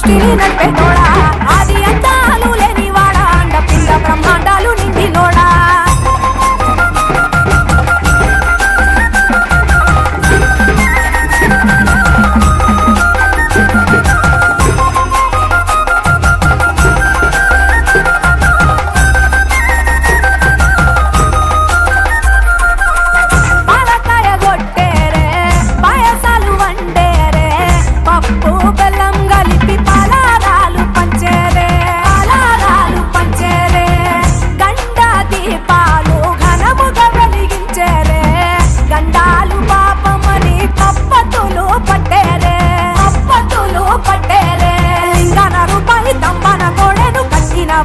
సృష్టిని నడిపేటోడా ఆది అంతాలు లేనివాడా అండపిండ బ్రహ్మాండాలు నిండినోడా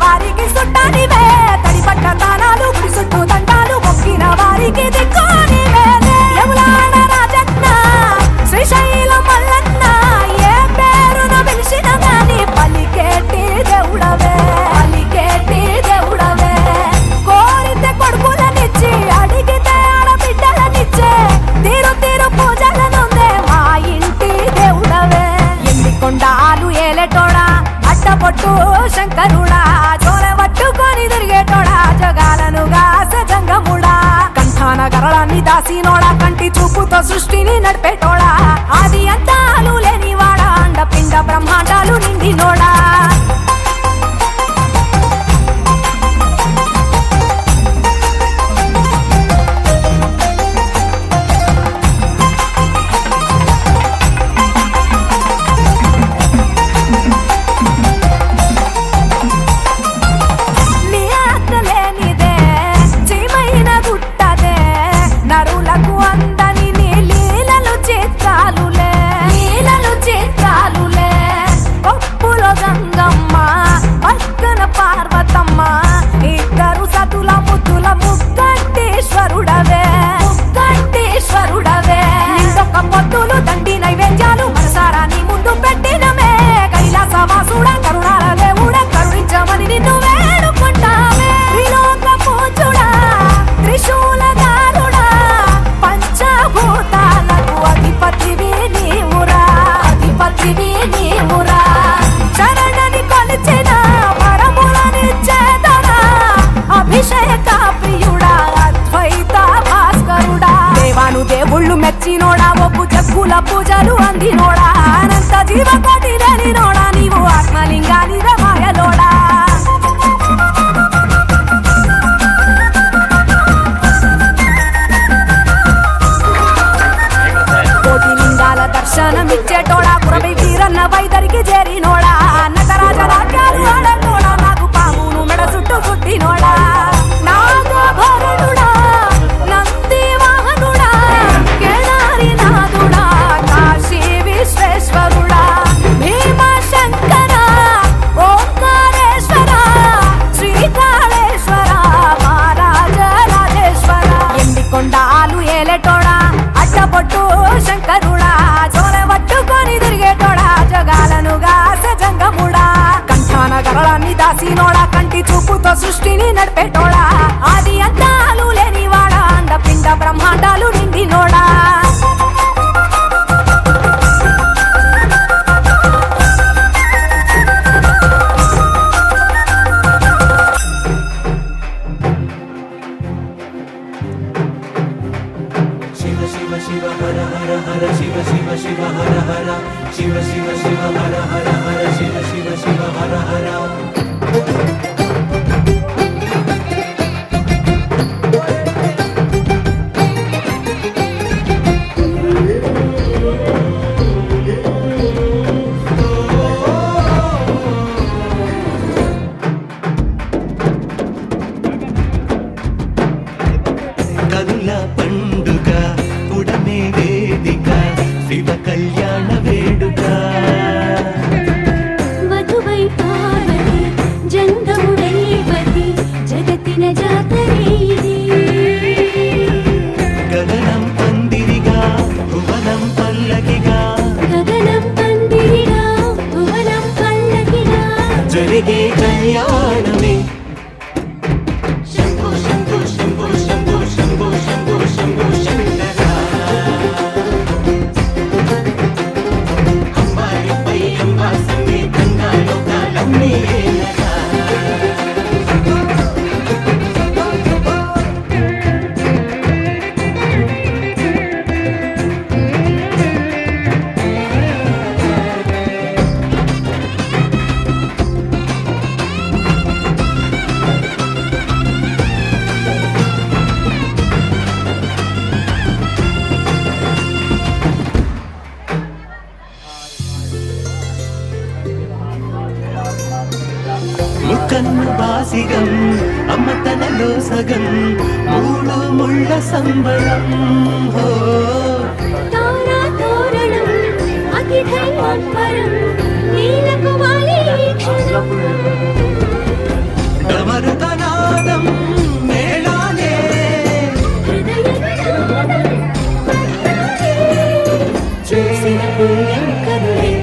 వారికి సుట్టానివే తడిపట్ట తానాలు గుడి చుట్టూ దండాలు మొక్కిన వారికి దిక్కునివే యములాడ రాజన్న శ్రీశైలం మల్లన్న ఏ పేరున పిలిచిన గాని పలికేటి దేవుడవే కోరితే కొడుకులనిచ్చి అడిగితే ఆడబిడ్డలనిచ్చే తీరు తీరు పూజలనుందే మా ఇంటి దేవుడవే ఎన్ని కొండాలు ఏలేటోడా అట్టపొట్టు శంకరుడా జోల పట్టుకొని తిరిగేటోడా జగాలను గాస జంగముడా కంఠాన గరళాన్ని దాసినోడా కంటి చూపుతో సృష్టిని నడిపేటోడా ఆది అంతాలు లేనివాడా అండపిండ బ్రహ్మాండాలు నిండినోడా పార్వతమ్మ ఇద్దరు సతుల ముద్దుల ముక్కంటేశ్వరుడవే ఇంకొక పొద్దులు దండి నైవేద్యాలు మనసారా నీ ముందు పెట్టినమే కైలాసవాసుడ కరుణాల దేవుడ కరుణించమని నిన్ను వేడుకుంటామే త్రిలోక పూజుడా త్రిశూలధారుడా పంచభూతాలకు అధిపతివి నీవురా చరణని కొలిచిన అభిషేక ప్రియుడా అద్వైత భాస్కరుడా దేవాను దేవుళ్ళు మెచ్చినోడా ఒప్పు జగ్గుల పూజలు అందినోడా అనంత జీవకోటి లేనినోడా నీవు ఆత్మలింగాని మాయలోడా కోటి లింగాల దర్శనమిచ్చేటోడా కురవి వీరన్న వైదరికి చేరినోడా నటరాజ రాజ్యాలు ఆడటోడా నాకు పామును మెడ చుట్టూ చుట్టినోడా నాగభరణుడా నంది వాహనుడా కేదారి నాథుడా కాశీ విశ్వేశ్వరుడా భీమశంకర ఓంకారేశ్వర శ్రీకాళేశ్వర మహారాజ రాజేశ్వర ఎన్ని కొండాలు ఏలేటోడా అట్టపొట్టు శంకరుడా జోల పట్టుకొని తిరిగేటోడా జగాలను గాస జంగముడా కంఠాన గరళాన్ని దాసినోడా కంటి చూపుతో సృష్టిని నడిపేటోడా ఆది అంతాలు లేనివాడా అండపిండ బ్రహ్మాండాలు నిండినోడా శివ హర హర హర శివ శివ శివ హర హర శివ శివ శివ హర హర హర శివ శివ శివ హర హర కదుల పండుగ పుడమే వేదిక శివ కళ్యాణ వేడుక వధువై పార్వతి జంగ సిగం అమ్మతనలో సగం మూడు ముళ్ళ సంబరం హో తారా తోరణం అతిథైవరం నీలకు వాలి క్షణం డమరుతనాదం మేళాలే హృదయనాదం చేసిన పుణ్యం కరుణే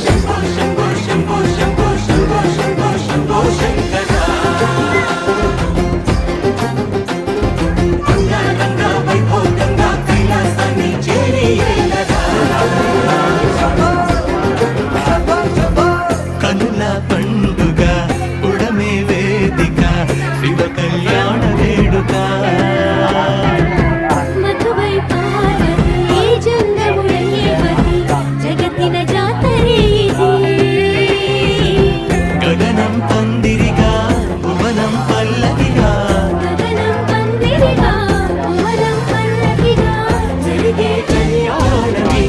శంభో శంభో శంభో శంభో శంభో శంభో శంభో శంకర గంగా గంగా వైభోగంగా కైలాసాన్ని చేరియేలరా కనుల పండుగ ఉడమే వేదిక శివ కళ్యాణ వేడుక మధువై పార్వతి ఈ జంగముడయ్యేవతి జగతిన జాతరే ఇది గగనం పందిరిగా భువనం పల్లవిగా గగనం పందిరిగా భువనం పల్లకిగా జరిగే కళ్యాణమే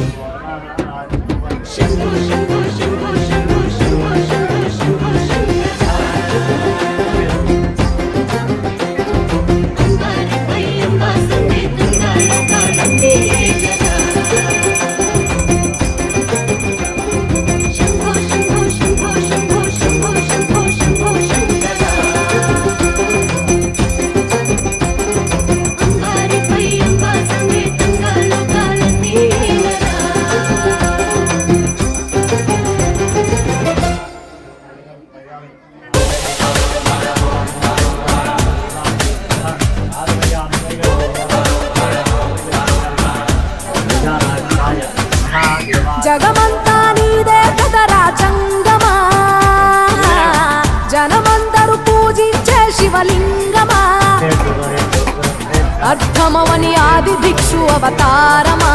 శంభో శంభో శంభో శంభో శంభో శంభో శంభో శంకర అంబారిపై అంబా సంగీతంగా లోకాలందే కదా శంభో శంభో శంభో శంభో శంభో శంభో శంభో శంకర అంబారిపై అంబా సంగీతంగా లోకాలందే కదా జగమంతా నీదే కదరా చంగమా జనమందరూ పూజించే శివలింగమా అర్థమవని ఆది భిక్షు అవతారమా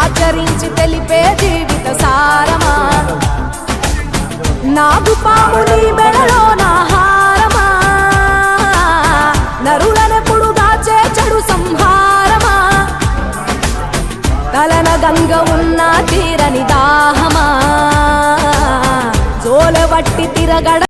ఆచరించి తెలిపే జీవిత సారమా నాగుపాము నీ మెడలో నా హారమా నరులనెప్పుడు దాచే చెడు సంహారమా తలన గంగ ఉన్న తీరని దాహమా జోలవట్టి తిరగడ